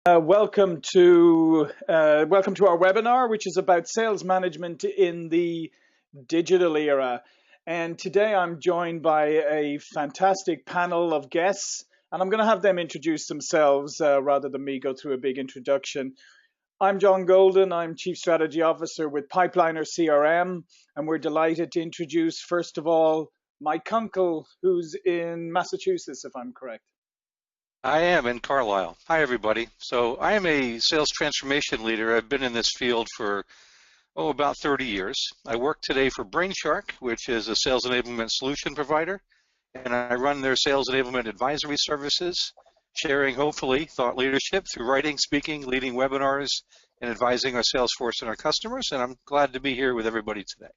Welcome to our webinar, which is about sales management in the digital era. And today I'm joined by a fantastic panel of guests, and I'm going to have them introduce themselves rather than me go through a big introduction. I'm John Golden. I'm Chief Strategy Officer with Pipeliner CRM, and we're delighted to introduce, first of all, Mike Kunkle, who's in Massachusetts, if I'm correct. I am in Carlisle. Hi, everybody. So I am a sales transformation leader. I've been in this field for, about 30 years. I work today for Brainshark, which is a sales enablement solution provider, and I run their sales enablement advisory services, sharing, hopefully, thought leadership through writing, speaking, leading webinars, and advising our sales force and our customers, and I'm glad to be here with everybody today.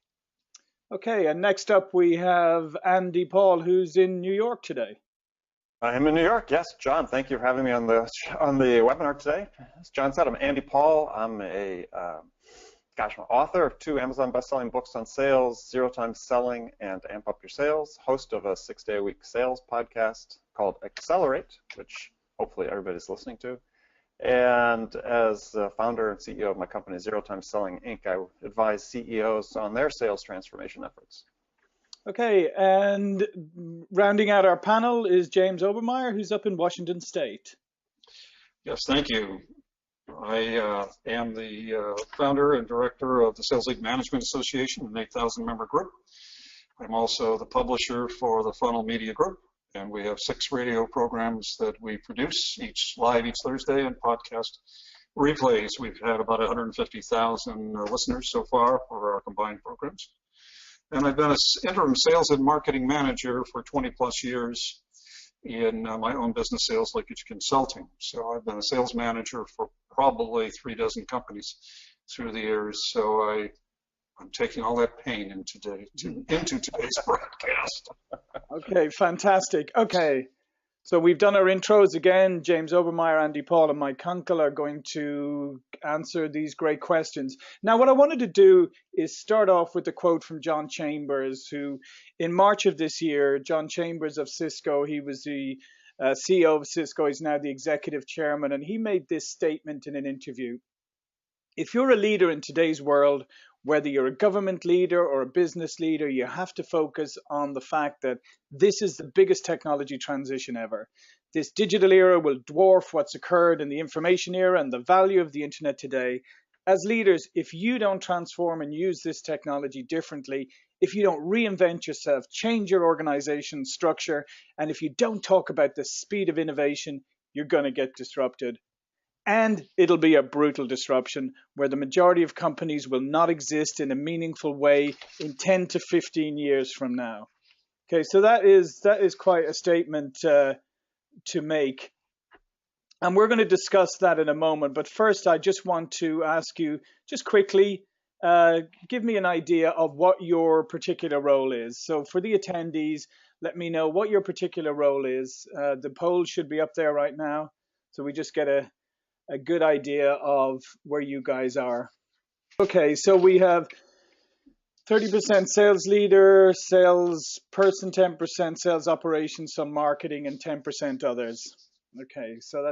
Okay, and next up we have Andy Paul, who's in New York today. I'm in New York, yes. John, thank you for having me on the webinar today. As John said, I'm Andy Paul. I'm an author of 2 Amazon best-selling books on sales, Zero Time Selling and Amp Up Your Sales, host of a 6-day-a-week sales podcast called Accelerate, which hopefully everybody's listening to. And as the founder and CEO of my company, Zero Time Selling, Inc., I advise CEOs on their sales transformation efforts. Okay, and rounding out our panel is James Obermayer, who's up in Washington State. Yes, thank you. I am the founder and director of the Sales Lead Management Association, an 8,000-member group. I'm also the publisher for the Funnel Media Group, and we have 6 radio programs that we produce each Thursday, and podcast replays. We've had about 150,000 listeners so far for our combined programs. And I've been an interim sales and marketing manager for 20 plus years in my own business, Sales Leakage Consulting. So I've been a sales manager for probably 3 dozen companies through the years. So I'm taking all that pain into today's broadcast. Okay, fantastic. Okay, so we've done our intros again. James Obermeyer, Andy Paul, and Mike Kunkle are going to answer these great questions. Now, what I wanted to do is start off with a quote from John Chambers, who in March of this year, John Chambers of Cisco, he was the CEO of Cisco, he's now the executive chairman, and he made this statement in an interview. If you're a leader in today's world, whether you're a government leader or a business leader, you have to focus on the fact that this is the biggest technology transition ever. This digital era will dwarf what's occurred in the information era and the value of the internet today. As leaders, if you don't transform and use this technology differently, if you don't reinvent yourself, change your organization structure, and if you don't talk about the speed of innovation, you're going to get disrupted. And it'll be a brutal disruption where the majority of companies will not exist in a meaningful way in 10 to 15 years from now. Okay, so that is quite a statement to make. And we're going to discuss that in a moment. But first, I just want to ask you, just quickly, give me an idea of what your particular role is. So for the attendees, let me know what your particular role is. The poll should be up there right now. So we just get a good idea of where you guys are. Okay, so we have 30% sales leader, sales person, 10% sales operations, some marketing, and 10% others. Okay, so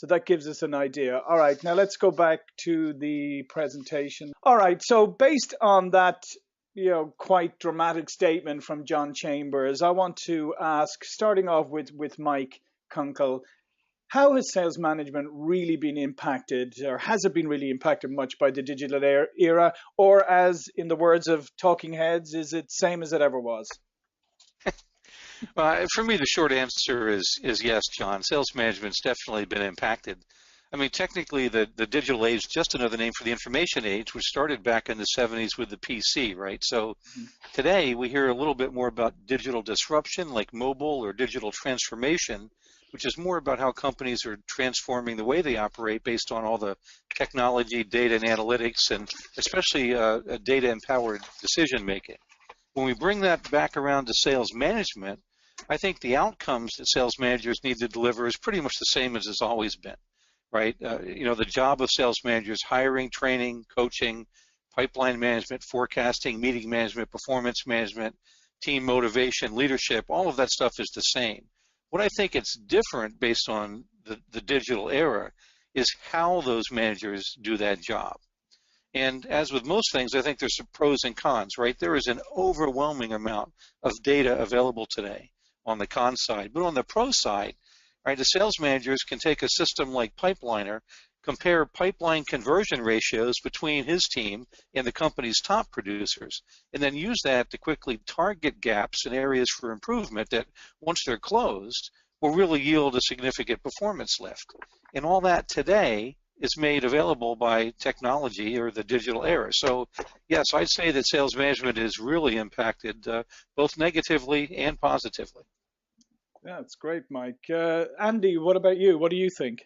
that gives us an idea. All right, now let's go back to the presentation. All right, so based on that, quite dramatic statement from John Chambers, I want to ask, starting off with Mike Kunkle, how has sales management really been impacted, or has it been really impacted much by the digital era? Or as in the words of talking heads, is it same as it ever was? For me, the short answer is yes, John. Sales management's definitely been impacted. I mean, technically, the digital age is just another name for the information age, which started back in the 70s with the PC, right? So today, we hear a little bit more about digital disruption, like mobile or digital transformation, which is more about how companies are transforming the way they operate based on all the technology, data, and analytics, and especially data-empowered decision-making. When we bring that back around to sales management, I think the outcomes that sales managers need to deliver is pretty much the same as it's always been, right? The job of sales managers, hiring, training, coaching, pipeline management, forecasting, meeting management, performance management, team motivation, leadership, all of that stuff is the same. What I think it's different based on the digital era is how those managers do that job. And as with most things, I think there's some pros and cons, right? There is an overwhelming amount of data available today on the con side. But on the pro side, right, the sales managers can take a system like Pipeliner, compare pipeline conversion ratios between his team and the company's top producers, and then use that to quickly target gaps and areas for improvement that, once they're closed, will really yield a significant performance lift. And all that today is made available by technology or the digital era. So yes, I'd say that sales management is really impacted both negatively and positively. Yeah, that's great, Mike. Andy, what about you? What do you think?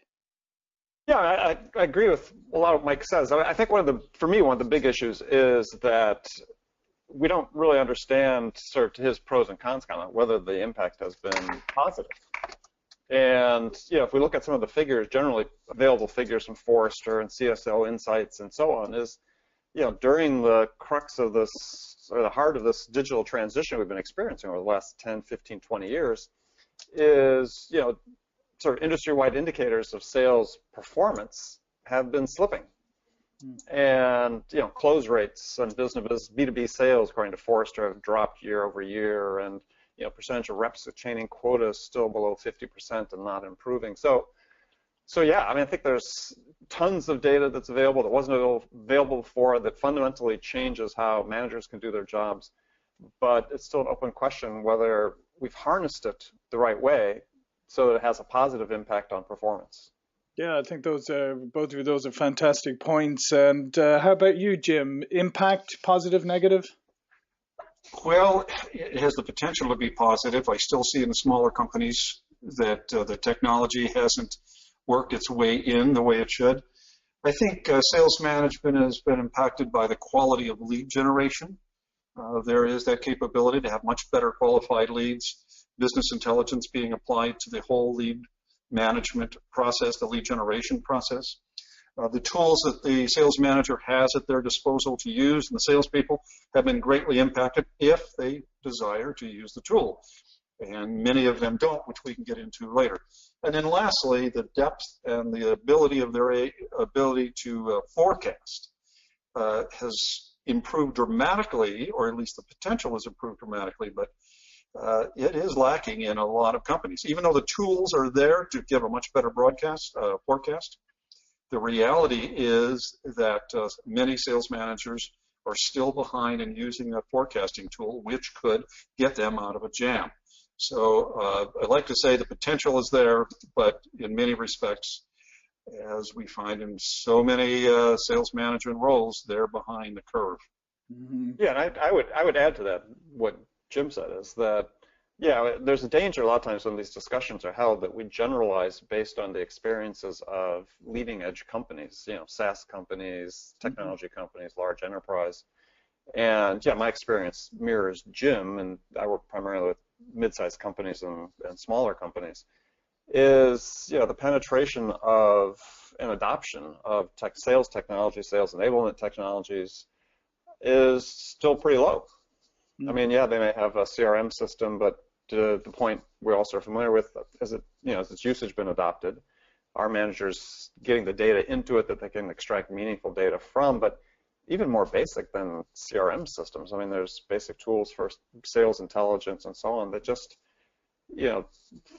Yeah, I agree with a lot of what Mike says. I think for me, one of the big issues is that we don't really understand sort of his pros and cons, kind of whether the impact has been positive. And if we look at some of the figures, generally available figures from Forrester and CSO Insights and so on, is during the crux of this, or the heart of this digital transition we've been experiencing over the last 10, 15, 20 years, is sort of industry-wide indicators of sales performance have been slipping. And close rates on business B2B sales, according to Forrester, have dropped year over year, and percentage of reps attaining quota is still below 50% and not improving. So yeah, I mean, I think there's tons of data that's available that wasn't available before, that fundamentally changes how managers can do their jobs. But it's still an open question whether we've harnessed it the right way so that it has a positive impact on performance. Yeah, I think both of those are fantastic points. And how about you, Jim? Impact, positive, negative? Well, it has the potential to be positive. I still see in the smaller companies that the technology hasn't worked its way in the way it should. I think sales management has been impacted by the quality of lead generation. There is that capability to have much better qualified leads, business intelligence being applied to the whole lead management process, the lead generation process. The tools that the sales manager has at their disposal to use, and the salespeople, have been greatly impacted if they desire to use the tool. And many of them don't, which we can get into later. And then lastly, the depth and the ability of their ability to forecast has improved dramatically, or at least the potential has improved dramatically, but it is lacking in a lot of companies. Even though the tools are there to give a much better forecast, the reality is that many sales managers are still behind in using a forecasting tool, which could get them out of a jam. So I'd like to say the potential is there, but in many respects, as we find in so many sales management roles, they're behind the curve. Mm-hmm. Yeah, and I would add to that what Jim said, is that there's a danger a lot of times when these discussions are held that we generalize based on the experiences of leading edge companies, SaaS companies, technology companies, large enterprise. And my experience mirrors Jim, and I work primarily with mid-sized companies and smaller companies, is the penetration of and adoption of sales technology, sales enablement technologies is still pretty low. I mean, they may have a CRM system, but to the point we're also familiar with, as its usage been adopted, our managers getting the data into it that they can extract meaningful data from. But even more basic than CRM systems, I mean, there's basic tools for sales intelligence and so on that just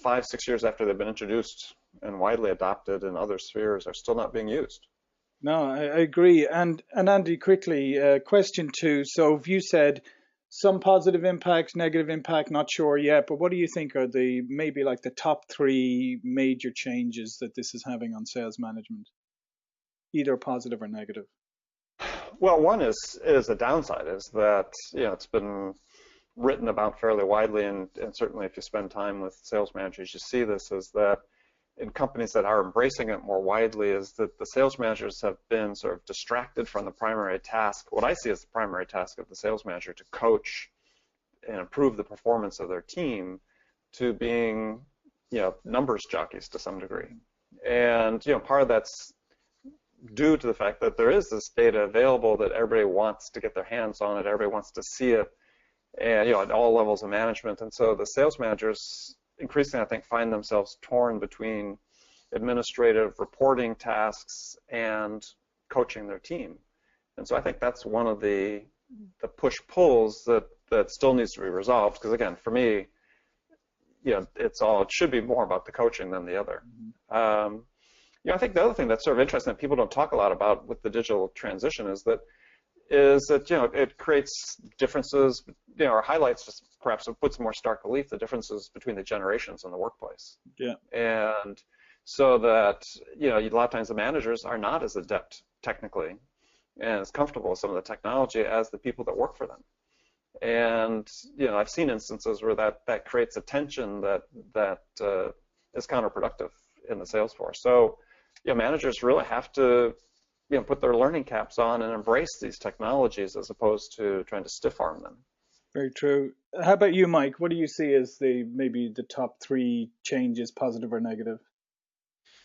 5, 6 years after they've been introduced and widely adopted in other spheres are still not being used. No, I agree. And Andy, quickly, question 2. So if you said some positive impact, negative impact, not sure yet, but what do you think are maybe like the top 3 major changes that this is having on sales management, either positive or negative? Well, one is a downside, is that it's been written about fairly widely, and certainly if you spend time with sales managers, you see this, is that in companies that are embracing it more widely, is that the sales managers have been sort of distracted from the primary task, what I see as the primary task of the sales manager, to coach and improve the performance of their team, to being numbers jockeys to some degree. And part of that's due to the fact that there is this data available that everybody wants to get their hands on it, everybody wants to see it, and at all levels of management. And so the sales managers increasingly, I think, find themselves torn between administrative reporting tasks and coaching their team. And so I think that's one of the push-pulls that still needs to be resolved, because again, for me, it should be more about the coaching than the other. I think the other thing that's sort of interesting that people don't talk a lot about with the digital transition is that it creates differences, or highlights, just perhaps it puts more stark relief the differences between the generations in the workplace. Yeah. And so that, a lot of times the managers are not as adept technically and as comfortable with some of the technology as the people that work for them. And, I've seen instances where that creates a tension that is counterproductive in the sales force. So, managers really have to, put their learning caps on and embrace these technologies as opposed to trying to stiff arm them. Very true. How about you, Mike? What do you see as maybe the top 3 changes, positive or negative?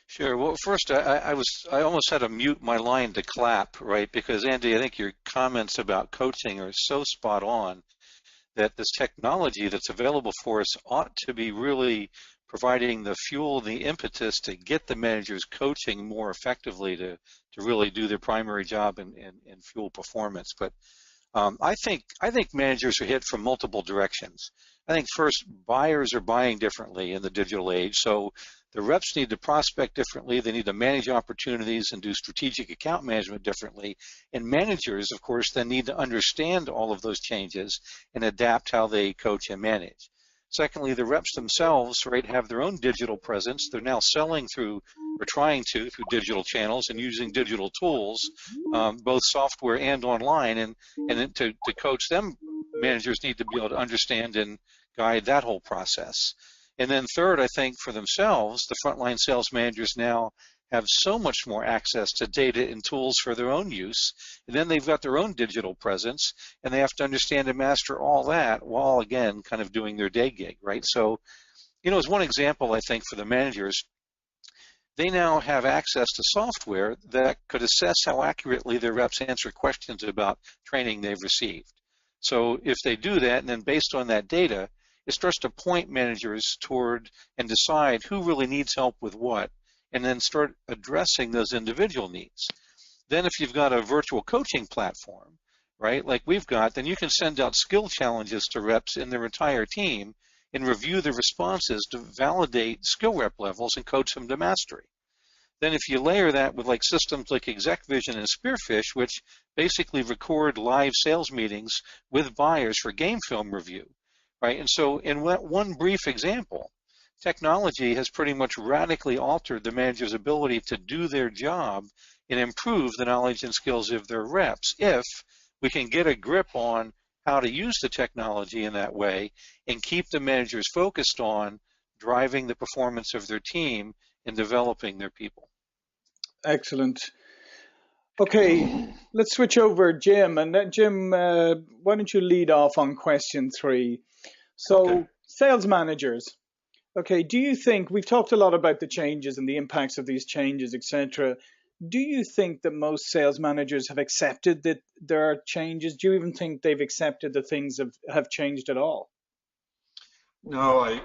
Sure. Well, first, I almost had to mute my line to clap, right? Because Andy, I think your comments about coaching are so spot on that this technology that's available for us ought to be really providing the fuel, the impetus to get the managers coaching more effectively to really do their primary job and fuel performance. But I think managers are hit from multiple directions. I think first, buyers are buying differently in the digital age. So the reps need to prospect differently. They need to manage opportunities and do strategic account management differently. And managers, of course, then need to understand all of those changes and adapt how they coach and manage. Secondly, the reps themselves, right, have their own digital presence. They're now selling through, or trying to, through digital channels and using digital tools, both software and online. And to coach them, managers need to be able to understand and guide that whole process. And then third, I think for themselves, the frontline sales managers now have so much more access to data and tools for their own use. And then they've got their own digital presence, and they have to understand and master all that while, again, kind of doing their day gig, right? So, as one example, I think, for the managers, they now have access to software that could assess how accurately their reps answer questions about training they've received. So if they do that, and then based on that data, it starts to point managers toward and decide who really needs help with what, and then start addressing those individual needs. Then if you've got a virtual coaching platform, right, like we've got, then you can send out skill challenges to reps in their entire team and review the responses to validate skill rep levels and coach them to mastery. Then if you layer that with like systems like ExecVision and Spearfish, which basically record live sales meetings with buyers for game film review, right? And so in one brief example, technology has pretty much radically altered the manager's ability to do their job and improve the knowledge and skills of their reps if we can get a grip on how to use the technology in that way and keep the managers focused on driving the performance of their team and developing their people. Excellent. Okay, let's switch over, Jim. And Jim, why don't you lead off on question 3? So, okay. Sales managers. Okay, do you think, we've talked a lot about the changes and the impacts of these changes, etc. Do you think that most sales managers have accepted that there are changes? Do you even think they've accepted that things have changed at all? No,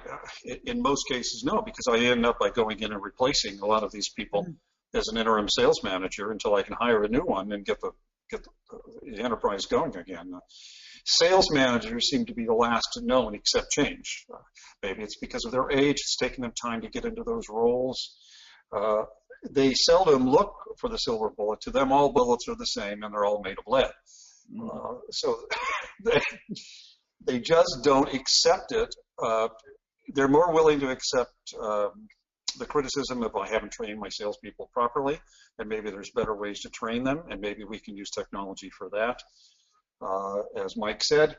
in most cases, no, because I end up by going in and replacing a lot of these people as an interim sales manager until I can hire a new one and get the enterprise going again. Sales managers seem to be the last to know and accept change. Maybe it's because of their age. It's taken them time to get into those roles. They seldom look for the silver bullet. To them, all bullets are the same, and they're all made of lead. So they just don't accept it. They're more willing to accept the criticism of I haven't trained my salespeople properly, and maybe there's better ways to train them, and maybe we can use technology for that. As Mike said,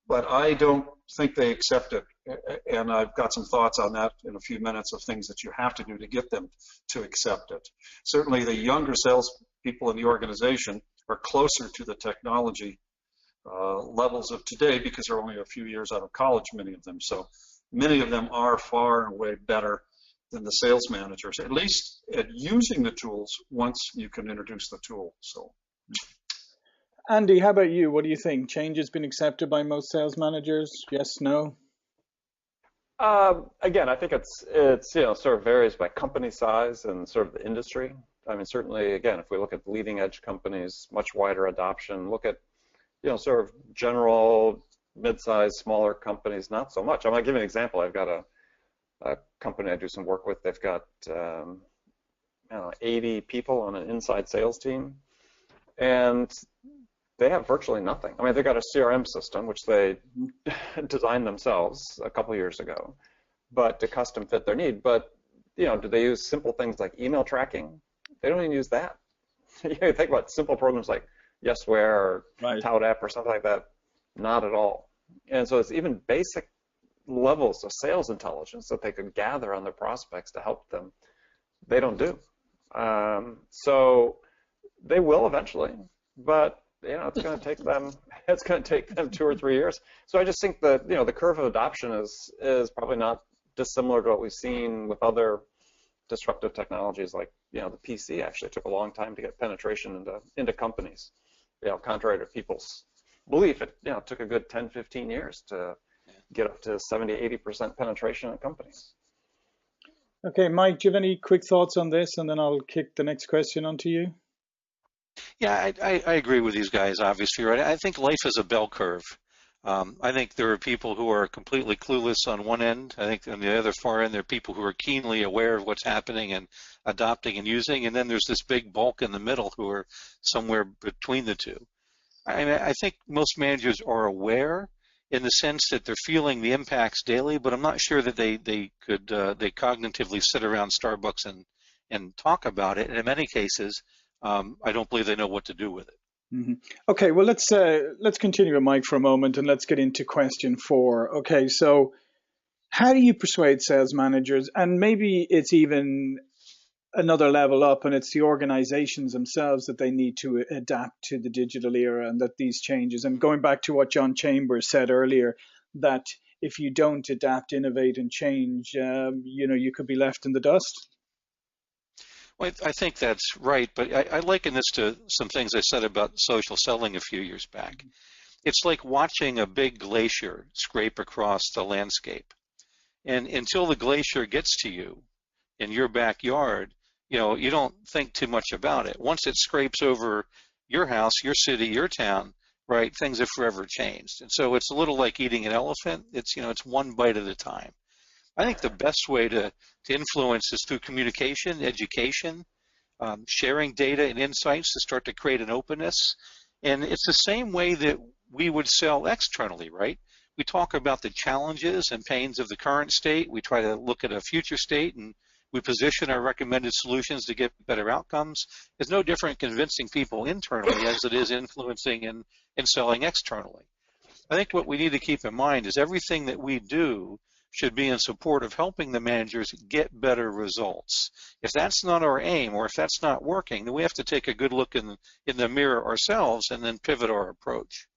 but I don't think they accept it. And I've got some thoughts on that in a few minutes of things that you have to do to get them to accept it. Certainly the younger salespeople in the organization are closer to the technology levels of today because they're only a few years out of college, many of them. So many of them are far and away better than the sales managers, at least at using the tools once you can introduce the tool. So. Andy, how about you? What do you think? Change has been accepted by most sales managers? Yes, no? Again, I think it's sort of varies by company size and sort of the industry. I mean, certainly, again, if we look at leading edge companies, much wider adoption. Look at sort of general mid-sized, smaller companies, not so much. I'm gonna give you an example. I've got a company I do some work with. They've got 80 people on an inside sales team, and they have virtually nothing. I mean, they've got a CRM system, which they designed themselves a couple years ago, but to custom fit their need. But, do they use simple things like email tracking? They don't even use that. You think about simple programs like Yesware or Tout App or something like that. Not at all. And so it's even basic levels of sales intelligence that they could gather on their prospects to help them. They don't do. So they will eventually, but it's going to take them. It's going to take them 2 or 3 years. So I just think that the curve of adoption is probably not dissimilar to what we've seen with other disruptive technologies, like the PC actually took a long time to get penetration into companies. Contrary to people's belief, it took a good 10, 15 years to get up to 70, 80% penetration in companies. Okay, Mike, do you have any quick thoughts on this, and then I'll kick the next question onto you? Yeah, I agree with these guys, obviously, right? I think life is a bell curve. I think there are people who are completely clueless on one end. I think on the other far end, there are people who are keenly aware of what's happening and adopting and using. And then there's this big bulk in the middle who are somewhere between the two. I mean, I think most managers are aware in the sense that they're feeling the impacts daily, but I'm not sure that they cognitively sit around Starbucks and talk about it. And in many cases, I don't believe they know what to do with it. Mm-hmm. Okay, well, let's continue with Mike for a moment, and let's get into question 4. Okay, so how do you persuade sales managers, and maybe it's even another level up, and it's the organizations themselves that they need to adapt to the digital era, and that these changes, and going back to what John Chambers said earlier, that if you don't adapt, innovate, and change, you could be left in the dust? Well, I think that's right, but I liken this to some things I said about social selling a few years back. It's like watching a big glacier scrape across the landscape. And until the glacier gets to you in your backyard, you don't think too much about it. Once it scrapes over your house, your city, your town, right, things have forever changed. And so it's a little like eating an elephant. It's one bite at a time. I think the best way to influence is through communication, education, sharing data and insights to start to create an openness. And it's the same way that we would sell externally, right? We talk about the challenges and pains of the current state. We try to look at a future state, and we position our recommended solutions to get better outcomes. It's no different convincing people internally as it is influencing and selling externally. I think what we need to keep in mind is everything that we do should be in support of helping the managers get better results. If that's not our aim, or if that's not working, then we have to take a good look in the mirror ourselves and then pivot our approach.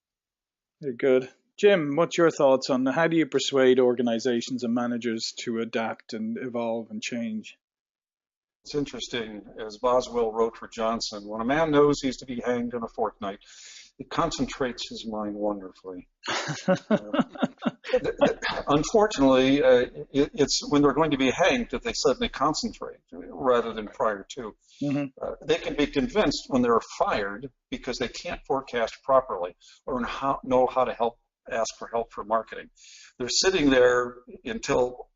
Very good. Jim, what's your thoughts on how do you persuade organizations and managers to adapt and evolve and change? It's interesting, as Boswell wrote for Johnson, when a man knows he's to be hanged in a fortnight, it concentrates his mind wonderfully. Unfortunately, it's when they're going to be hanged that they suddenly concentrate rather than prior to. Mm-hmm. They can be convinced when they're fired because they can't forecast properly or know how to ask for help for marketing. They're sitting there until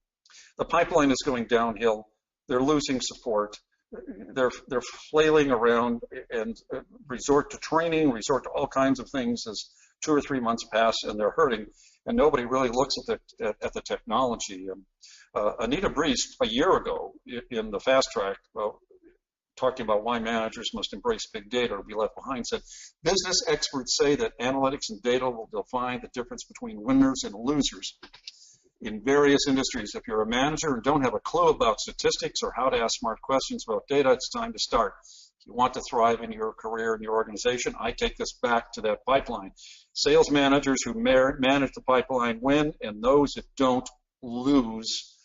the pipeline is going downhill. They're losing support. They're flailing around and resort to training, resort to all kinds of things as 2 or 3 months pass, and they're hurting, and nobody really looks at the technology. Anita Brees, a year ago in the Fast Track, talking about why managers must embrace big data or be left behind, said, business experts say that analytics and data will define the difference between winners and losers in various industries. If you're a manager and don't have a clue about statistics or how to ask smart questions about data, it's time to start. If you want to thrive in your career and your organization, I take this back to that pipeline. Sales managers who manage the pipeline win, and those that don't lose,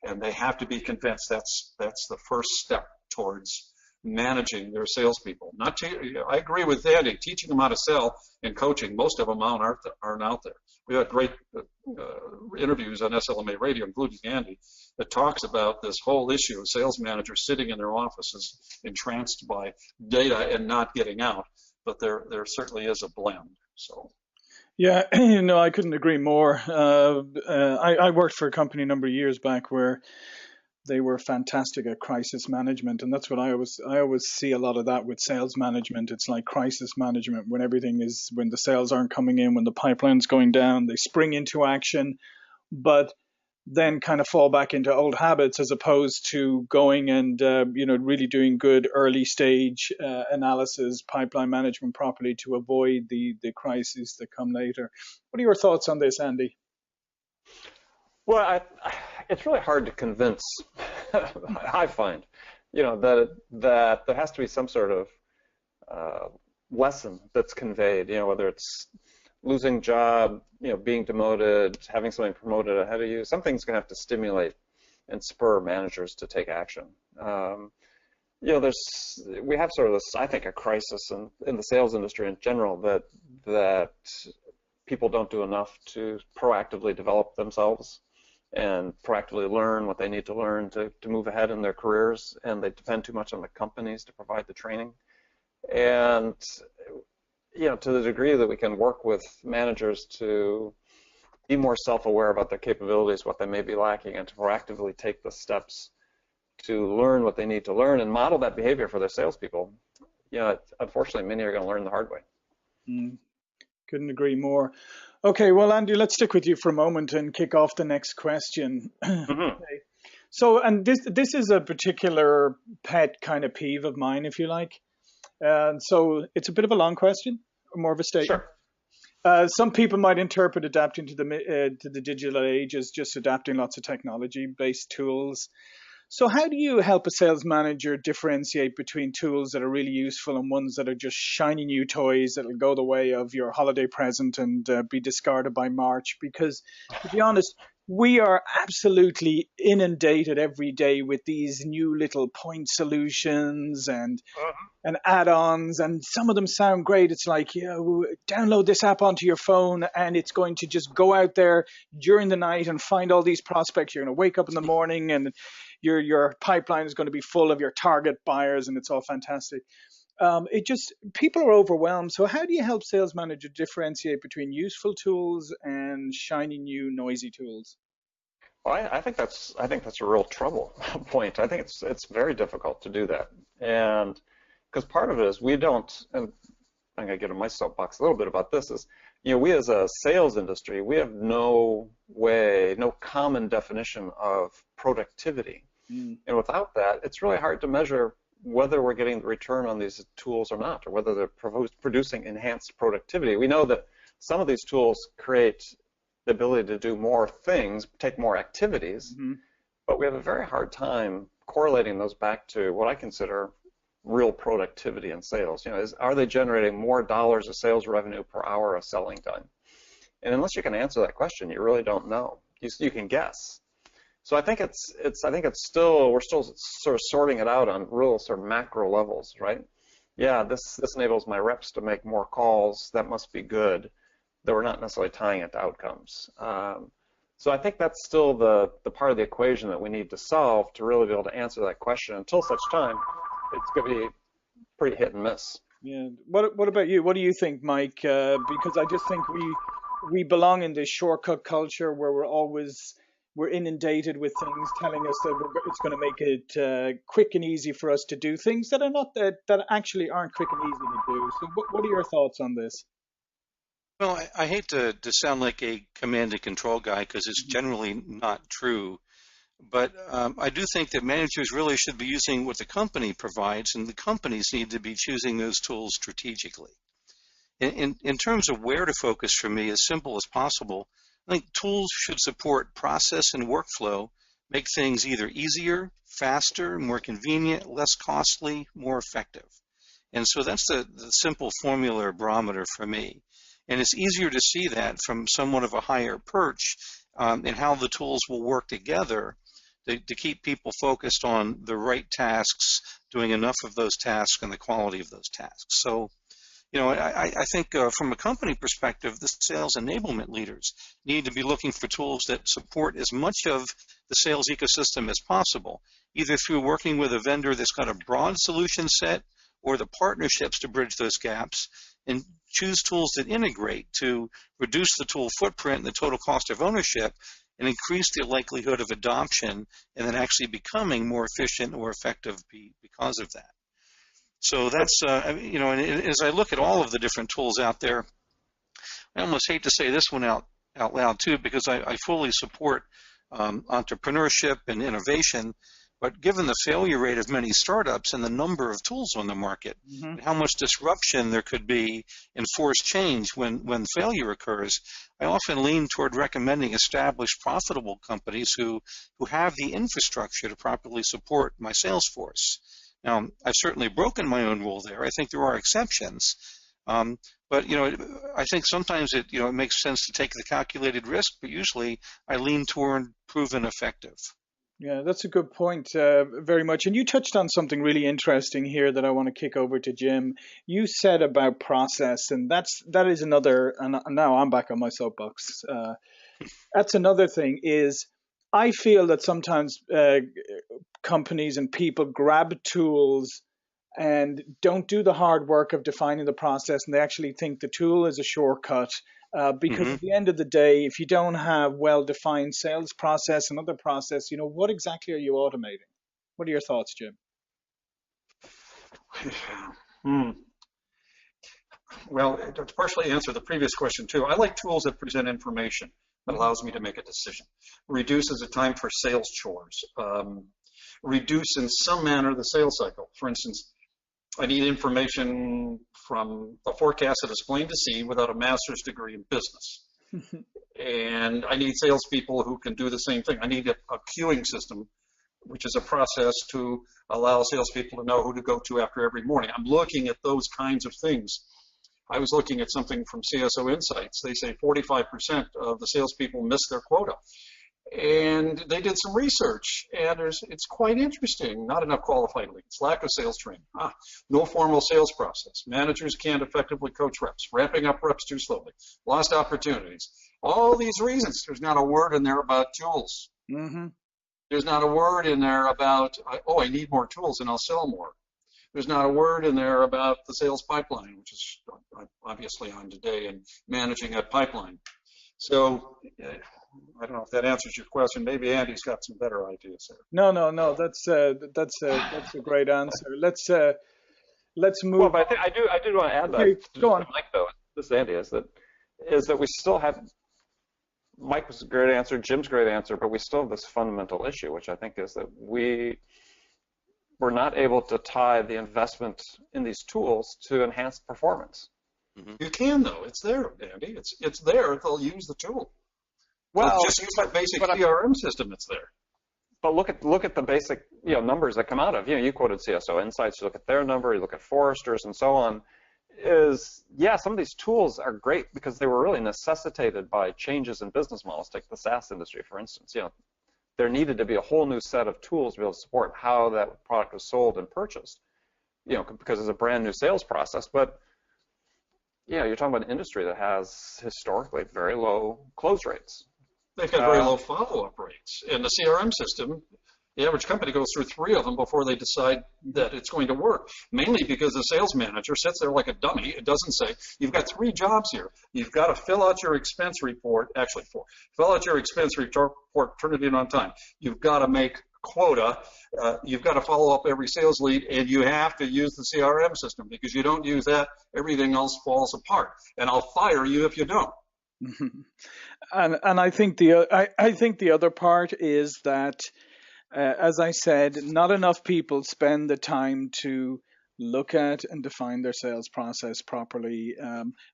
and they have to be convinced that's the first step towards managing their salespeople. I agree with Andy, teaching them how to sell and coaching, most of them aren't out there. we had great interviews on SLMA radio, including Andy, that talks about this whole issue of sales managers sitting in their offices entranced by data and not getting out. But there certainly is a blend. So. Yeah, I couldn't agree more. I worked for a company a number of years back where they were fantastic at crisis management, and that's what I always see a lot of that with sales management. It's like crisis management when when the sales aren't coming in, when the pipeline's going down, they spring into action, but then kind of fall back into old habits as opposed to going and really doing good early stage analysis, pipeline management properly to avoid the crises that come later. What are your thoughts on this, Andy? Well, it's really hard to convince. I find, that there has to be some sort of lesson that's conveyed. Whether it's losing job, being demoted, having something promoted ahead of you, something's going to have to stimulate and spur managers to take action. We have sort of this, I think, a crisis in the sales industry in general that people don't do enough to proactively develop themselves and proactively learn what they need to learn to move ahead in their careers, and they depend too much on the companies to provide the training. And to the degree that we can work with managers to be more self-aware about their capabilities, what they may be lacking, and to proactively take the steps to learn what they need to learn and model that behavior for their salespeople, unfortunately, many are going to learn the hard way. Couldn't agree more. Okay, well, Andy, let's stick with you for a moment and kick off the next question. Mm-hmm. Okay. So, and this is a particular pet kind of peeve of mine, if you like. So it's a bit of a long question, or more of a statement. Sure. Some people might interpret adapting to the digital age as just adapting lots of technology-based tools. So how do you help a sales manager differentiate between tools that are really useful and ones that are just shiny new toys that will go the way of your holiday present and be discarded by March? Because, to be honest, we are absolutely inundated every day with these new little point solutions and add-ons, and some of them sound great. It's like, download this app onto your phone and it's going to just go out there during the night and find all these prospects. You're going to wake up in the morning and your pipeline is going to be full of your target buyers, and it's all fantastic. People are overwhelmed. So how do you help sales managers differentiate between useful tools and shiny new noisy tools? Well, I think that's a real trouble point. I think it's very difficult to do that, and because part of it is we don't, and I'm going to get on my soapbox a little bit about this, is we as a sales industry, we have no common definition of productivity. And without that, it's really hard to measure whether we're getting the return on these tools or not, or whether they're producing enhanced productivity. We know that some of these tools create the ability to do more things, take more activities, but we have a very hard time correlating those back to what I consider real productivity in sales. Are they generating more dollars of sales revenue per hour of selling done? And unless you can answer that question, you really don't know. You can guess. So I think we're still sort of sorting it out on real sort of macro levels, right? Yeah, this enables my reps to make more calls. That must be good. Though we're not necessarily tying it to outcomes. So I think that's still the part of the equation that we need to solve to really be able to answer that question. Until such time, it's going to be pretty hit and miss. Yeah. What about you? What do you think, Mike? Because I just think we belong in this shortcut culture where we're inundated with things telling us that it's going to make it quick and easy for us to do things that are not that actually aren't quick and easy to do. So what are your thoughts on this? Well, I hate to sound like a command and control guy because it's generally not true. But I do think that managers really should be using what the company provides, and the companies need to be choosing those tools strategically. In terms of where to focus for me, as simple as possible, I think tools should support process and workflow, make things either easier, faster, more convenient, less costly, more effective. And so that's the simple formula or barometer for me. And it's easier to see that from somewhat of a higher perch in how the tools will work together to keep people focused on the right tasks, doing enough of those tasks, and the quality of those tasks. So, I think from a company perspective, the sales enablement leaders need to be looking for tools that support as much of the sales ecosystem as possible, either through working with a vendor that's got a broad solution set or the partnerships to bridge those gaps, and choose tools that integrate to reduce the tool footprint and the total cost of ownership and increase the likelihood of adoption and then actually becoming more efficient or effective because of that. So that's, and as I look at all of the different tools out there, I almost hate to say this one out loud too, because I fully support entrepreneurship and innovation, but given the failure rate of many startups and the number of tools on the market, and how much disruption there could be in forced change when failure occurs, I often lean toward recommending established, profitable companies who have the infrastructure to properly support my sales force. Now, I've certainly broken my own rule there. I think there are exceptions. But, I think sometimes it makes sense to take the calculated risk, but usually I lean toward proven effective. Yeah, that's a good point, very much. And you touched on something really interesting here that I want to kick over to Jim. You said about process, and that is another, and now I'm back on my soapbox. That's another thing is I feel that sometimes companies and people grab tools and don't do the hard work of defining the process, and they actually think the tool is a shortcut. Because at the end of the day, if you don't have well-defined sales process and other process, what exactly are you automating? What are your thoughts, Jim? Well, to partially answer the previous question too, I like tools that present information that allows me to make a decision, reduces the time for sales chores, reduce in some manner the sales cycle. For instance, I need information from a forecast that is plain to see without a master's degree in business. And I need salespeople who can do the same thing. I need a queuing system, which is a process to allow salespeople to know who to go to after every morning. I'm looking at those kinds of things. I was looking at something from CSO Insights. They say 45% of the salespeople miss their quota. And they did some research, and it's quite interesting. Not enough qualified leads, lack of sales training, no formal sales process. Managers can't effectively coach reps, ramping up reps too slowly, lost opportunities. All these reasons. There's not a word in there about tools. There's not a word in there about, I need more tools and I'll sell more. There's not a word in there about the sales pipeline, which is obviously on today, and managing that pipeline. So I don't know if that answers your question. Maybe Andy's got some better ideas there. No. That's a great answer. Let's move. Well, but I do want to add that. Go on, Mike. Though this Andy is that we still have. Mike was a great answer. Jim's a great answer, but we still have this fundamental issue, which I think is that we're not able to tie the investment in these tools to enhance performance. You can though. It's there, Andy. It's there. They'll use the tool. Well, so just use the basic CRM system that's there. But look at the basic numbers that come out of you quoted CSO Insights. You look at their number. You look at Forrester's and so on. Some of these tools are great because they were really necessitated by changes in business models. Take the SaaS industry, for instance. There needed to be a whole new set of tools to be able to support how that product was sold and purchased. Because it's a brand new sales process. But you're talking about an industry that has historically very low close rates. They've got very low follow-up rates. In the CRM system, the average company goes through 3 of them before they decide that it's going to work, mainly because the sales manager sits there like a dummy. It doesn't say, you've got 3 jobs here. You've got to fill out your expense report, actually 4. Fill out your expense report, turn it in on time. You've got to make quota. You've got to follow up every sales lead, and you have to use the CRM system, because you don't use that, everything else falls apart. And I'll fire you if you don't. And I think the other part is that, as I said, not enough people spend the time to look at and define their sales process properly,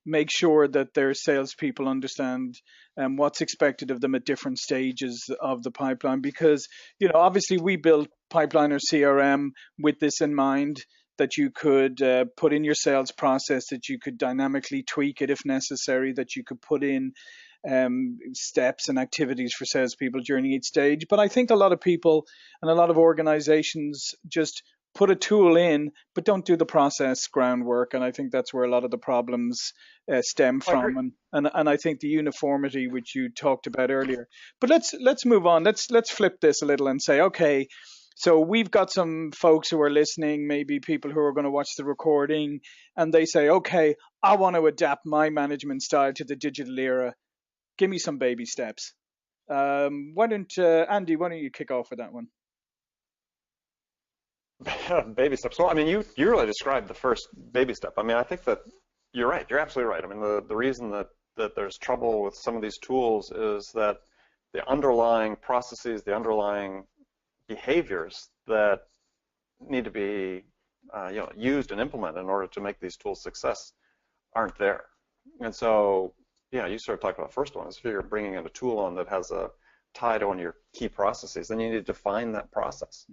make sure that their salespeople understand what's expected of them at different stages of the pipeline. Because, obviously we built Pipeline or CRM with this in mind, that you could put in your sales process, that you could dynamically tweak it if necessary, that you could put in steps and activities for salespeople during each stage. But I think a lot of people and a lot of organizations just put a tool in, but don't do the process groundwork. And I think that's where a lot of the problems stem from. And I think the uniformity, which you talked about earlier. But let's move on. Let's flip this a little and say, okay, so we've got some folks who are listening, maybe people who are going to watch the recording, and they say, okay, I want to adapt my management style to the digital era. Give me some baby steps. Andy, why don't you kick off with that one? Baby steps. Well, I mean, you really described the first baby step. I mean, I think that you're right. You're absolutely right. I mean, the reason that there's trouble with some of these tools is that the underlying processes, the underlying behaviors that need to be used and implemented in order to make these tools success aren't there. And so, yeah, you sort of talked about the first one. Is if you're bringing in a tool on that has a tie to one of your key processes, then you need to define that process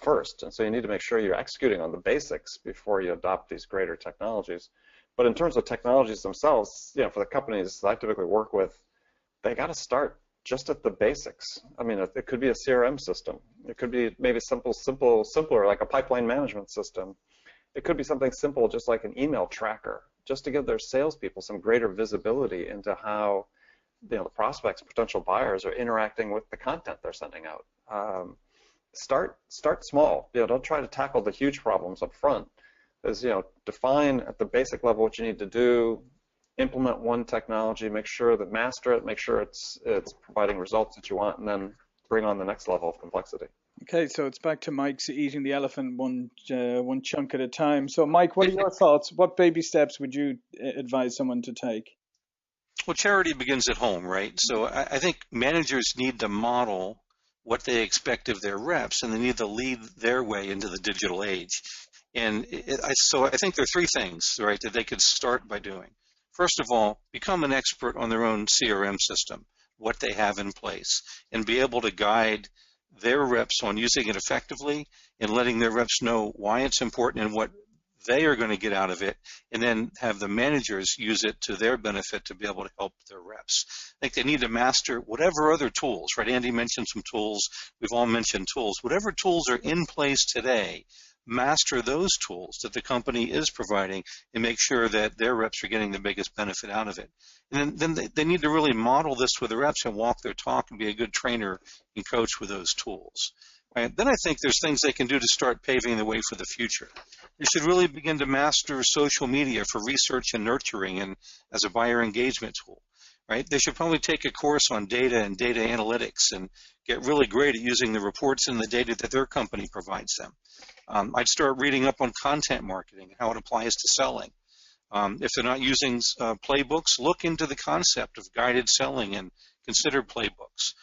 first. And so you need to make sure you're executing on the basics before you adopt these greater technologies. But in terms of technologies themselves, for the companies that I typically work with, they got to start just at the basics. I mean, it could be a CRM system. It could be maybe simpler, like a pipeline management system. It could be something simple, just like an email tracker, just to give their salespeople some greater visibility into how the prospects, potential buyers, are interacting with the content they're sending out. Start small. Don't try to tackle the huge problems up front. Define at the basic level what you need to do. Implement one technology, make sure that master it, make sure it's providing results that you want, and then bring on the next level of complexity. Okay, so it's back to Mike's eating the elephant one chunk at a time. So, Mike, what are your thoughts? What baby steps would you advise someone to take? Well, charity begins at home, right? So I think managers need to model what they expect of their reps, and they need to lead their way into the digital age. And so I think there are three things, right, that they could start by doing. First of all, become an expert on their own CRM system, what they have in place, and be able to guide their reps on using it effectively and letting their reps know why it's important and what they are going to get out of it, and then have the managers use it to their benefit to be able to help their reps. I think they need to master whatever other tools, right? Andy mentioned some tools. We've all mentioned tools. Whatever tools are in place today, master those tools that the company is providing and make sure that their reps are getting the biggest benefit out of it. And then they need to really model this with the reps and walk their talk and be a good trainer and coach with those tools. Right? Then I think there's things they can do to start paving the way for the future. They should really begin to master social media for research and nurturing and as a buyer engagement tool. Right? They should probably take a course on data and data analytics and get really great at using the reports and the data that their company provides them. I'd start reading up on content marketing, how it applies to selling. If they're not using playbooks, look into the concept of guided selling and consider playbooks,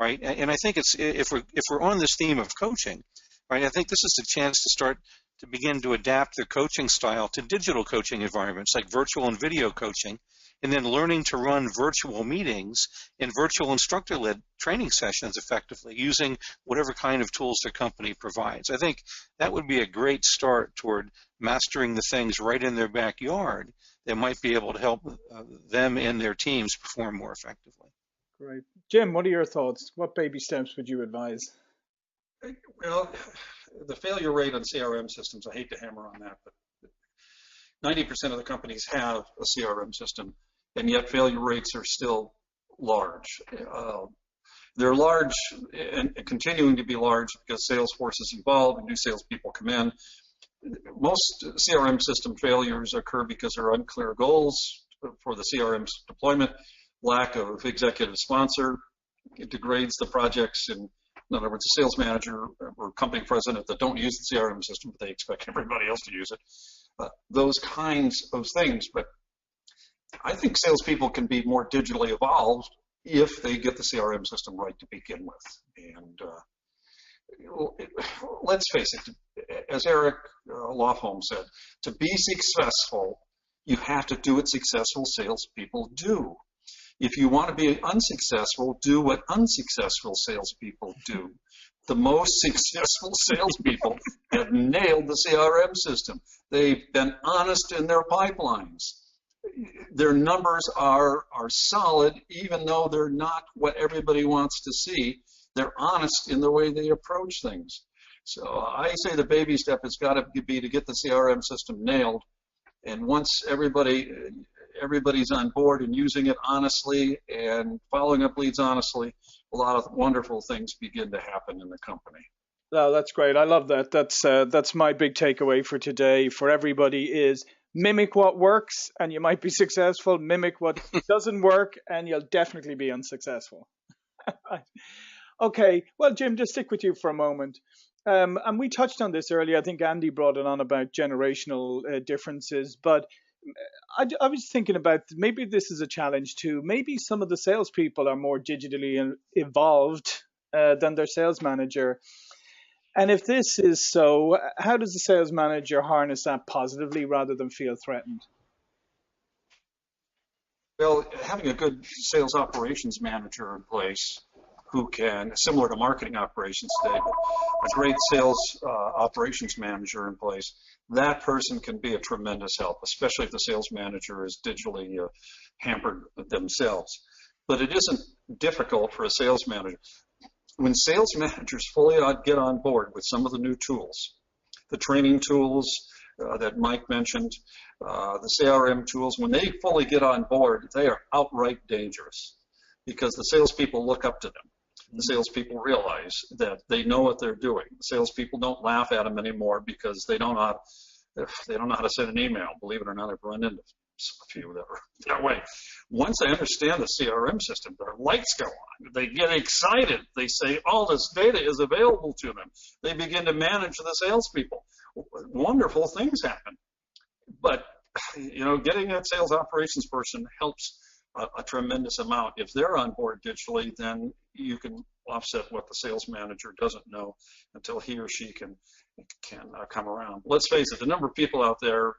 right? And I think if we're on this theme of coaching, right, I think this is a chance to start to begin to adapt their coaching style to digital coaching environments like virtual and video coaching, and then learning to run virtual meetings and virtual instructor-led training sessions effectively using whatever kind of tools their company provides. I think that would be a great start toward mastering the things right in their backyard that might be able to help them and their teams perform more effectively. Great. Jim, what are your thoughts? What baby steps would you advise? Well, the failure rate on CRM systems, I hate to hammer on that, but 90% of the companies have a CRM system, and yet failure rates are still large. They're large and continuing to be large because Salesforce has evolved and new salespeople come in. Most CRM system failures occur because there are unclear goals for the CRM deployment, lack of executive sponsor. It degrades the projects. In other words, a sales manager or company president that don't use the CRM system, but they expect everybody else to use it. Those kinds of things. But I think salespeople can be more digitally evolved if they get the CRM system right to begin with. And let's face it, as Eric Lofholm said, to be successful, you have to do what successful salespeople do. If you want to be unsuccessful, do what unsuccessful salespeople do. The most successful salespeople have nailed the CRM system. They've been honest in their pipelines. Their numbers are solid, even though they're not what everybody wants to see. They're honest in the way they approach things. So I say the baby step has got to be to get the CRM system nailed. And once everybody's on board and using it honestly and following up leads honestly, a lot of wonderful things begin to happen in the company. Oh, that's great. I love that. That's my big takeaway for today for everybody is mimic what works and you might be successful. Mimic what doesn't work and you'll definitely be unsuccessful. Okay. Well, Jim, just stick with you for a moment. And we touched on this earlier. I think Andy brought it on about generational differences, but I was thinking about maybe this is a challenge too. Maybe some of the salespeople are more digitally evolved than their sales manager. And if this is so, how does the sales manager harness that positively rather than feel threatened? Well, having a good sales operations manager in place who can, similar to marketing operations today, but a great sales operations manager in place, that person can be a tremendous help, especially if the sales manager is digitally hampered themselves. But it isn't difficult for a sales manager. When sales managers fully get on board with some of the new tools, the training tools that Mike mentioned, the CRM tools, when they fully get on board, they are outright dangerous because the salespeople look up to them. The salespeople realize that they know what they're doing. The salespeople don't laugh at them anymore because they don't know how to send an email. Believe it or not, I've run into a few that are that way. Once they understand the CRM system, their lights go on. They get excited. They say all this data is available to them. They begin to manage the salespeople. Wonderful things happen. But, getting that sales operations person helps a tremendous amount. If they're on board digitally, then you can offset what the sales manager doesn't know until he or she can come around. Let's face it, the number of people out there,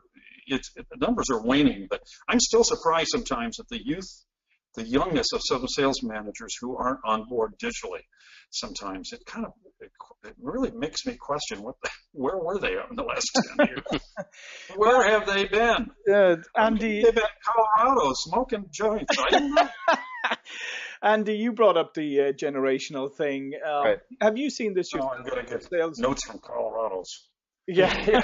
the numbers are waning, but I'm still surprised sometimes at the youngness of some sales managers who aren't on board digitally. Sometimes it really makes me question where were they in the last 10 years? Where have they been? Andy, they've been in Colorado smoking joints. I don't know. Andy, you brought up the generational thing. Right. Have you seen this yourself? I'm going to get sales notes from Colorado's. Yeah.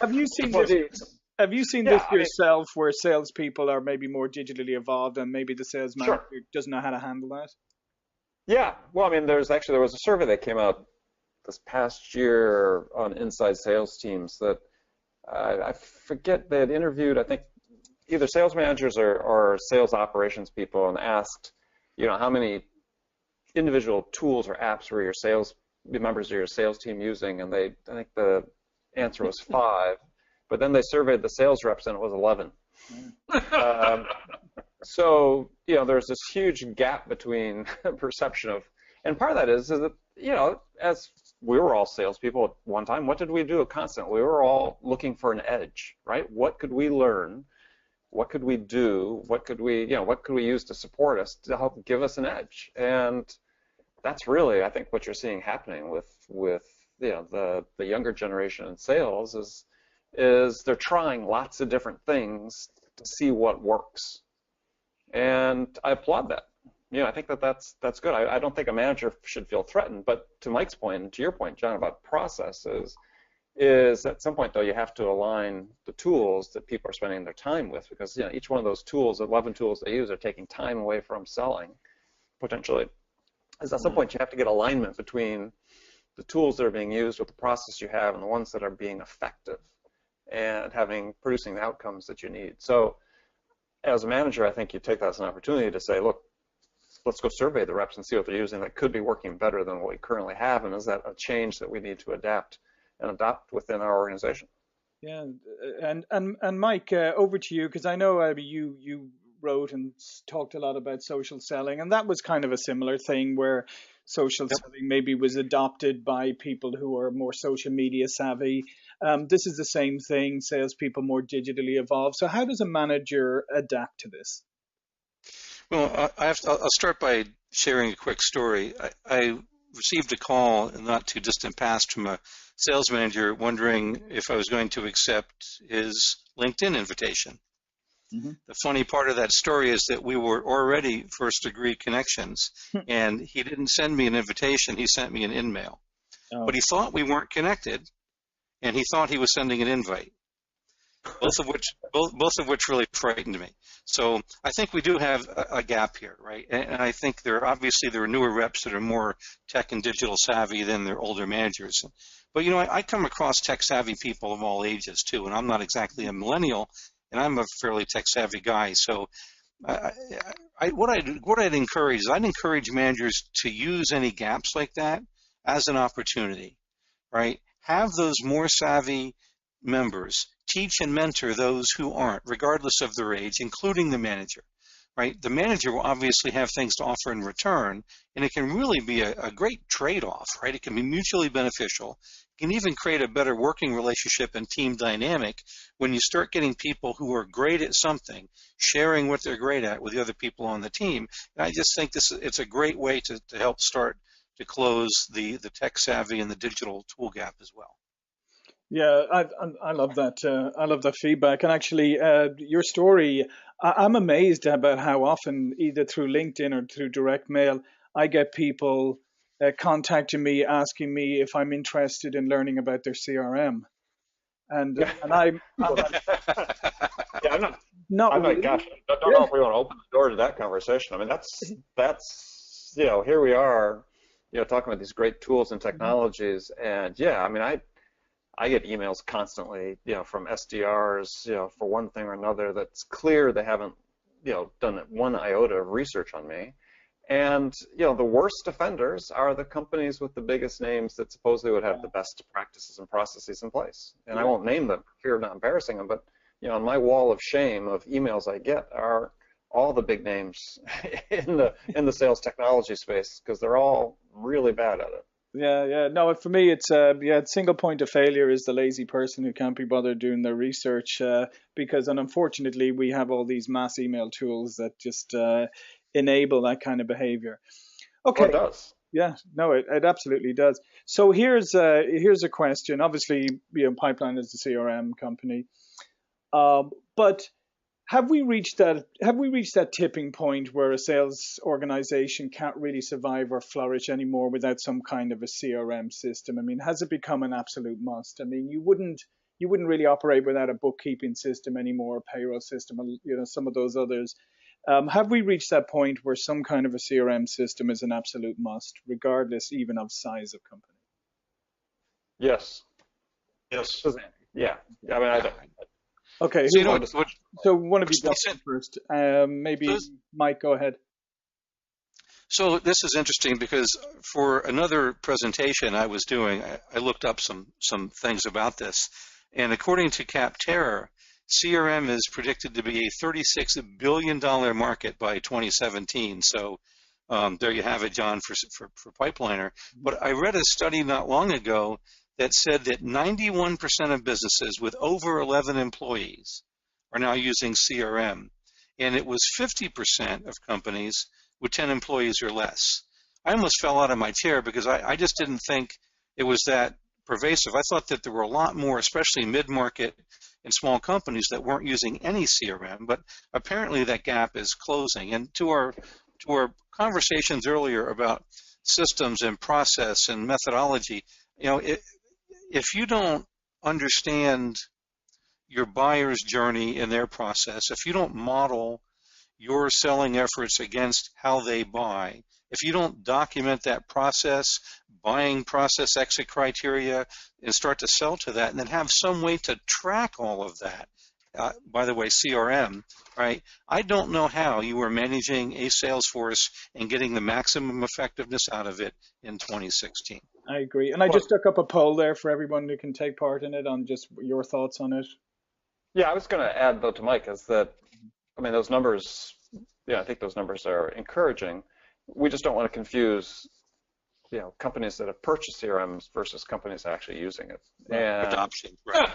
Have you seen this? Have you seen this yourself, where salespeople are maybe more digitally evolved, and maybe the sales manager doesn't know how to handle that? Yeah. Well, I mean, there was a survey that came out this past year on inside sales teams that I forget, they had interviewed, I think, either sales managers or sales operations people and asked, how many individual tools or apps were the members of your sales team using, and I think the answer was 5. But then they surveyed the sales reps, and it was 11. So, there's this huge gap between perception of, and part of that is that, as we were all salespeople at one time, what did we do constantly? We were all looking for an edge, right? What could we learn? What could we do? What could we use to support us, to help give us an edge? And that's really, I think, what you're seeing happening with the younger generation in sales is they're trying lots of different things to see what works. And I applaud that. I think that's good. I don't think a manager should feel threatened, but to Mike's point, and to your point, John, about processes, is at some point, though, you have to align the tools that people are spending their time with, because each one of those tools, 11 tools they use, are taking time away from selling, potentially. As at some point, you have to get alignment between the tools that are being used with the process you have and the ones that are being effective and producing the outcomes that you need. So as a manager, I think you take that as an opportunity to say, look, let's go survey the reps and see what they're using that could be working better than what we currently have, and is that a change that we need to adapt and adopt within our organization? Yeah, and Mike, over to you, because I know you wrote and talked a lot about social selling, and that was kind of a similar thing where social selling maybe was adopted by people who are more social media savvy. This is the same thing, salespeople more digitally evolved. So how does a manager adapt to this? Well, I'll start by sharing a quick story. I received a call in the not too distant past from a sales manager wondering if I was going to accept his LinkedIn invitation. Mm-hmm. The funny part of that story is that we were already first degree connections, and he didn't send me an invitation, he sent me an in-mail. Oh. but he thought we weren't connected, and he thought he was sending an invite. Both of which really frightened me. So I think we do have a gap here, right? And I think there are newer reps that are more tech and digital savvy than their older managers. But I come across tech savvy people of all ages too, and I'm not exactly a millennial, and I'm a fairly tech savvy guy. So what I'd encourage is I'd encourage managers to use any gaps like that as an opportunity, right? Have those more savvy members teach and mentor those who aren't, regardless of their age, including the manager, right? The manager will obviously have things to offer in return, and it can really be a great trade-off, right? It can be mutually beneficial. It can even create a better working relationship and team dynamic when you start getting people who are great at something, sharing what they're great at with the other people on the team. And I just think it's a great way to help start to close the tech savvy and the digital tool gap as well. Yeah, I love that. I love that feedback. And actually, your story, I'm amazed about how often, either through LinkedIn or through direct mail, I get people contacting me, asking me if I'm interested in learning about their CRM. And I'm yeah, I'm not I'm really. like, gosh, I don't know if we want to open the door to that conversation. I mean, that's here we are, talking about these great tools and technologies, and yeah, I mean, I get emails constantly, from SDRs, for one thing or another that's clear they haven't, done one iota of research on me. And, the worst offenders are the companies with the biggest names that supposedly would have the best practices and processes in place. And I won't name them for fear of not embarrassing them, but, on my wall of shame of emails I get are all the big names in the sales technology space, because they're all really bad at it. Yeah. No, for me, it's single point of failure is the lazy person who can't be bothered doing their research, because, and unfortunately, we have all these mass email tools that just enable that kind of behavior. Okay. Well, it does. Yeah, no, it absolutely does. So here's a question. Obviously, Pipeline is the CRM company, but have we reached that tipping point where a sales organization can't really survive or flourish anymore without some kind of a CRM system? I mean, has it become an absolute must? I mean, you wouldn't really operate without a bookkeeping system anymore, a payroll system, some of those others. Have we reached that point where some kind of a CRM system is an absolute must, regardless even of size of company? Yes. Yes. Yeah. I mean, I don't. Okay. So one of you go first. Maybe Mike, go ahead. So this is interesting because for another presentation I was doing, I looked up some things about this, and according to Capterra, CRM is predicted to be a $36 billion market by 2017. So there you have it, John, for Pipeliner. But I read a study not long ago that said that 91% of businesses with over 11 employees are now using CRM, and it was 50% of companies with 10 employees or less. I almost fell out of my chair because I just didn't think it was that pervasive. I thought that there were a lot more, especially mid-market and small companies, that weren't using any CRM, but apparently that gap is closing. And to our conversations earlier about systems and process and methodology, if you don't understand your buyer's journey and their process, if you don't model your selling efforts against how they buy, if you don't document that process, buying process exit criteria, and start to sell to that, and then have some way to track all of that, by the way, CRM, right? I don't know how you are managing a sales force and getting the maximum effectiveness out of it in 2016. I agree. And I just stuck up a poll there for everyone who can take part in it on just your thoughts on it. Yeah, I was going to add, though, to Mike, is that, I mean, those numbers, I think those numbers are encouraging. We just don't want to confuse, companies that have purchased CRMs versus companies actually using it. And adoption, right?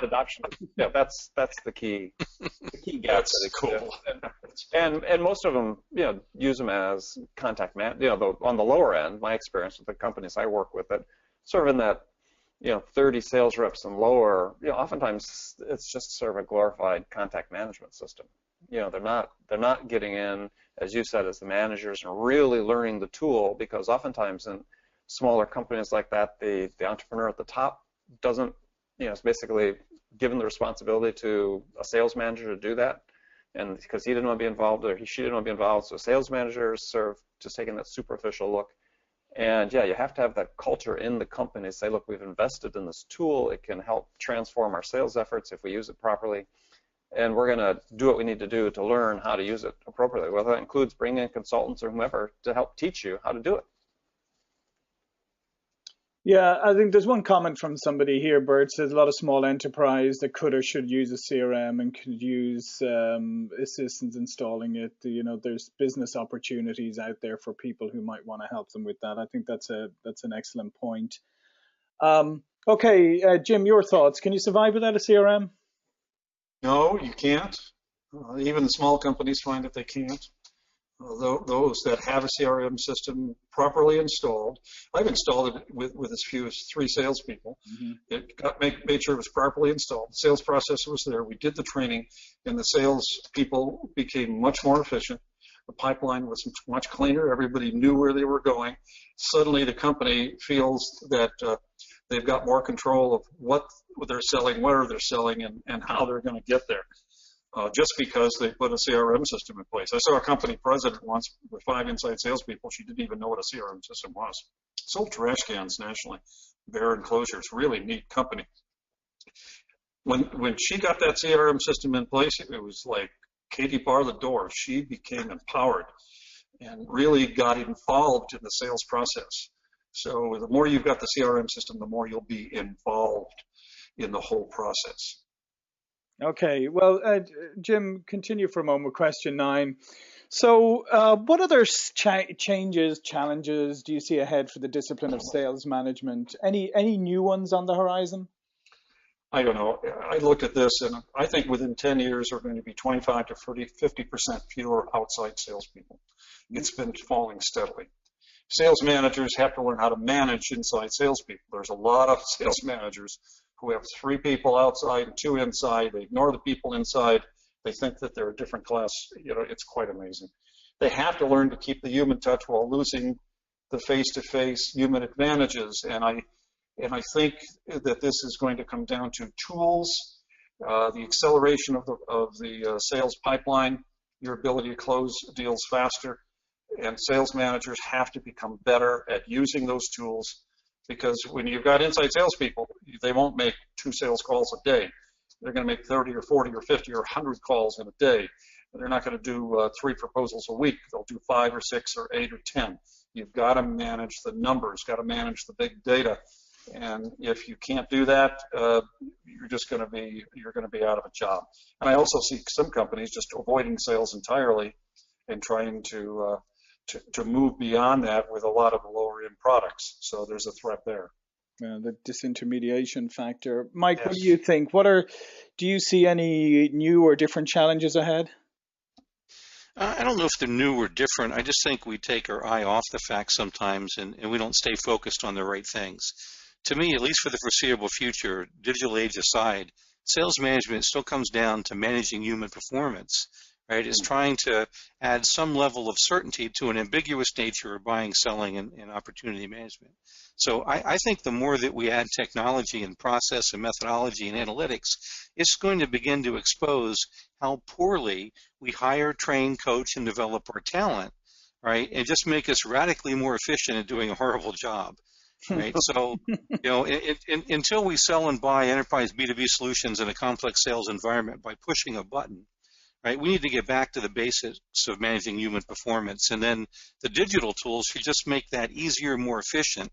Adoption, that's the key. The key gap. That's cool. And most of them, use them as contact man. On the lower end, my experience with the companies I work with, that sort of in that 30 sales reps and lower, oftentimes it's just sort of a glorified contact management system. They're not getting in, as you said, as the managers and really learning the tool, because oftentimes in smaller companies like that, the entrepreneur at the top doesn't, is basically given the responsibility to a sales manager to do that. And because he didn't want to be involved or she didn't want to be involved, so sales managers serve just taking that superficial look. And yeah, you have to have that culture in the company. Say, look, we've invested in this tool. It can help transform our sales efforts if we use it properly. And we're going to do what we need to do to learn how to use it appropriately, whether that includes bringing in consultants or whomever to help teach you how to do it. Yeah, I think there's one comment from somebody here, Bert, says a lot of small enterprise that could or should use a CRM and could use assistance installing it. There's business opportunities out there for people who might want to help them with that. I think that's an excellent point. Okay, Jim, your thoughts. Can you survive without a CRM? No, you can't. Even the small companies find that they can't. Those that have a CRM system properly installed, I've installed it with as few as 3 salespeople. It made sure it was properly installed. The sales processor was there. We did the training, and the sales people became much more efficient. The pipeline was much cleaner. Everybody knew where they were going. Suddenly, the company feels that they've got more control of what they're selling, where they're selling, and how they're going to get there. Just because they put a CRM system in place. I saw a company president once with 5 inside salespeople. She didn't even know what a CRM system was. Sold trash cans nationally, Bear Enclosures, really neat company. When she got that CRM system in place, it was like Katie bar the door. She became empowered and really got involved in the sales process. So the more you've got the CRM system, the more you'll be involved in the whole process. Okay, well, Jim, continue for a moment with question 9. So what other changes, challenges do you see ahead for the discipline of sales management? Any new ones on the horizon? I don't know. I looked at this, and I think within 10 years, we're going to be 25 to 50% fewer outside salespeople. It's been falling steadily. Sales managers have to learn how to manage inside salespeople. There's a lot of sales managers who have 3 people outside and 2 inside. They ignore the people inside. They think that they're a different class. It's quite amazing. They have to learn to keep the human touch while losing the face-to-face human advantages. And I think that this is going to come down to tools, the acceleration of the sales pipeline, your ability to close deals faster, and sales managers have to become better at using those tools. Because when you've got inside salespeople, they won't make 2 sales calls a day. They're going to make 30 or 40 or 50 or 100 calls in a day. They're not going to do 3 proposals a week. They'll do 5 or 6 or 8 or 10. You've got to manage the numbers, got to manage the big data. And if you can't do that, you're going to be out of a job. And I also see some companies just avoiding sales entirely and trying to move beyond that with a lot of lower-end products. So there's a threat there. The disintermediation factor. Mike, yes. What do you think? Do you see any new or different challenges ahead? I don't know if they're new or different. I just think we take our eye off the facts sometimes and we don't stay focused on the right things. To me, at least for the foreseeable future, digital age aside, sales management still comes down to managing human performance. Right, it's trying to add some level of certainty to an ambiguous nature of buying, selling, and opportunity management. So I think the more that we add technology and process and methodology and analytics, it's going to begin to expose how poorly we hire, train, coach, and develop our talent, right, and just make us radically more efficient at doing a horrible job. Right, so until we sell and buy enterprise B2B solutions in a complex sales environment by pushing a button, right, we need to get back to the basics of managing human performance, and then the digital tools should just make that easier, more efficient,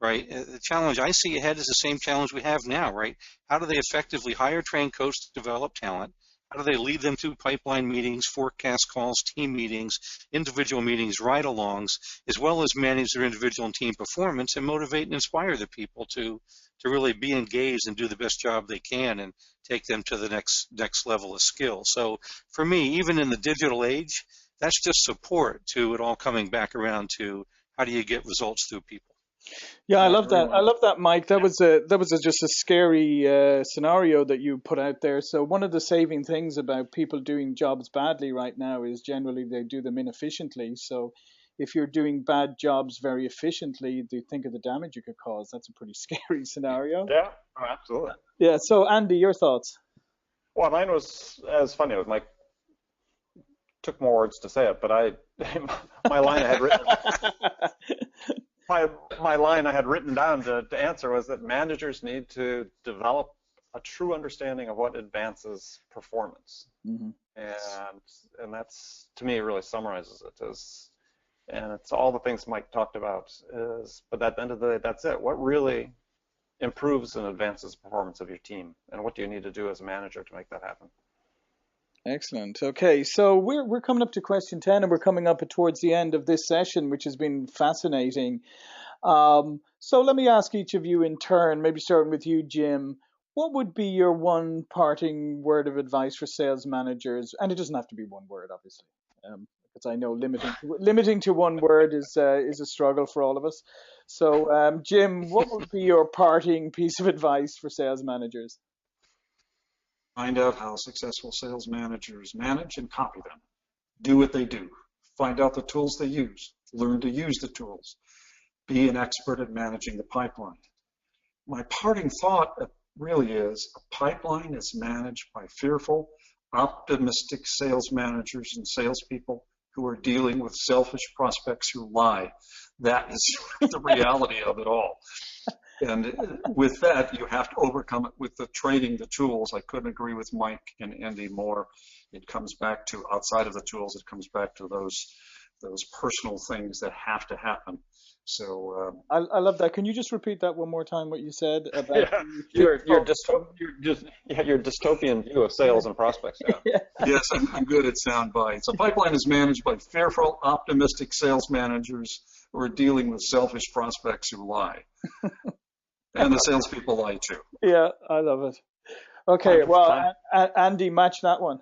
right? The challenge I see ahead is the same challenge we have now, right? How do they effectively hire, train, coach, develop talent? How do they lead them through pipeline meetings, forecast calls, team meetings, individual meetings, ride-alongs, as well as manage their individual and team performance and motivate and inspire the people to really be engaged and do the best job they can and take them to the next level of skill. So for me, even in the digital age, that's just support to it all coming back around to how do you get results through people. Yeah, I love that. I love that, Mike. That was just a scary scenario that you put out there. So one of the saving things about people doing jobs badly right now is generally they do them inefficiently. So if you're doing bad jobs very efficiently, do you think of the damage you could cause? That's a pretty scary scenario. Yeah, oh, absolutely. Yeah. So Andy, your thoughts? Well, mine was as funny. It was Mike took more words to say it, but my line I had written my line I had written down to answer was that managers need to develop a true understanding of what advances performance, and that's, to me, really summarizes it as, and it's all the things Mike talked about but at the end of the day, that's it. What really improves and advances the performance of your team, and what do you need to do as a manager to make that happen? Excellent. Okay, so we're coming up to question 10, and we're coming up towards the end of this session, which has been fascinating. So let me ask each of you in turn, maybe starting with you, Jim. What would be your one parting word of advice for sales managers? And it doesn't have to be one word, obviously, because I know limiting to one word is a struggle for all of us. So, Jim, what would be your parting piece of advice for sales managers? Find out how successful sales managers manage and copy them. Do what they do. Find out the tools they use. Learn to use the tools. Be an expert at managing the pipeline. My parting thought really is a pipeline is managed by fearful, optimistic sales managers and salespeople who are dealing with selfish prospects who lie. That is the reality of it all. And with that, you have to overcome it with the training, the tools. I couldn't agree with Mike and Andy more. It comes back to, outside of the tools, it comes back to those personal things that have to happen. So I love that. Can you just repeat that one more time, what you said about your dystopian view of sales and prospects? Yeah. Yes, I'm good at sound bites. A pipeline is managed by fearful, optimistic sales managers who are dealing with selfish prospects who lie. And the salespeople lie too. Yeah, I love it. Okay, well, Andy, match that one.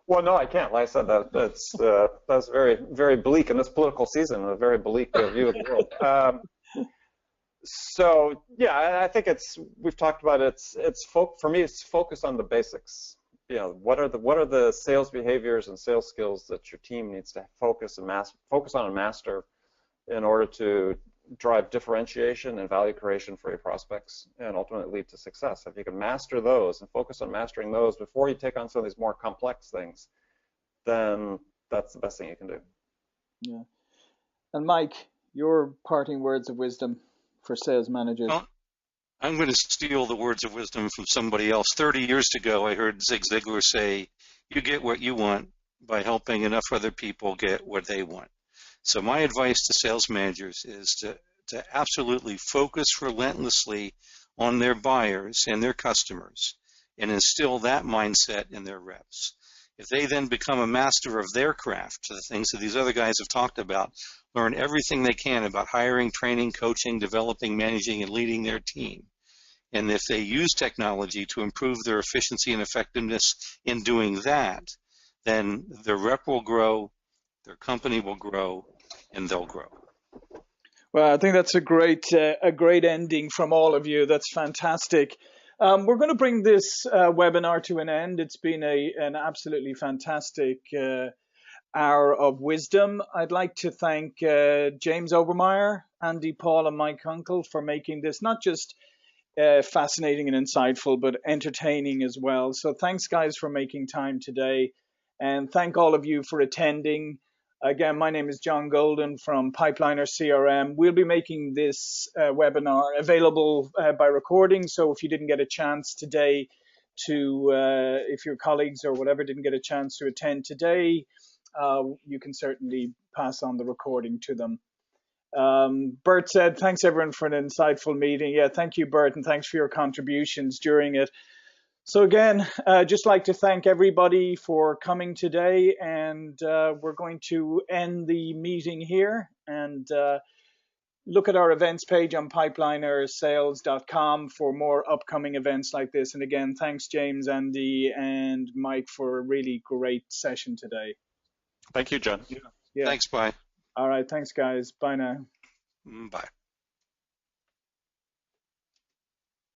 Well, no, I can't. Like I said, that's very, very bleak in this political season, a very bleak view of the world. So, yeah, I think we've talked about it. For me, it's focus on the basics. You know, what are the sales behaviors and sales skills that your team needs to focus on and master in order to drive differentiation and value creation for your prospects and ultimately lead to success. If you can master those and focus on mastering those before you take on some of these more complex things, then that's the best thing you can do. Yeah. And Mike, your parting words of wisdom for sales managers. Well, I'm going to steal the words of wisdom from somebody else. 30 years ago, I heard Zig Ziglar say, you get what you want by helping enough other people get what they want. So my advice to sales managers is to absolutely focus relentlessly on their buyers and their customers and instill that mindset in their reps. If they then become a master of their craft, the things that these other guys have talked about, learn everything they can about hiring, training, coaching, developing, managing, and leading their team. And if they use technology to improve their efficiency and effectiveness in doing that, then their rep will grow, their company will grow, and they'll grow. Well, I think that's a great ending from all of you. That's fantastic. We're going to bring this webinar to an end. It's been an absolutely fantastic hour of wisdom. I'd like to thank James Obermayer, Andy, Paul, and Mike Kunkle for making this not just fascinating and insightful, but entertaining as well. So thanks, guys, for making time today. And thank all of you for attending. Again, my name is John Golden from Pipeliner CRM. We'll be making this webinar available by recording. So if you didn't get a chance today if your colleagues or whatever didn't get a chance to attend today, you can certainly pass on the recording to them. Bert said, thanks everyone for an insightful meeting. Yeah, thank you, Bert, and thanks for your contributions during it. So again, just like to thank everybody for coming today, and we're going to end the meeting here and look at our events page on pipelinersales.com for more upcoming events like this. And again, thanks James, Andy, and Mike for a really great session today. Thank you, John. Yeah. Thanks, bye. All right, thanks guys. Bye now. Bye.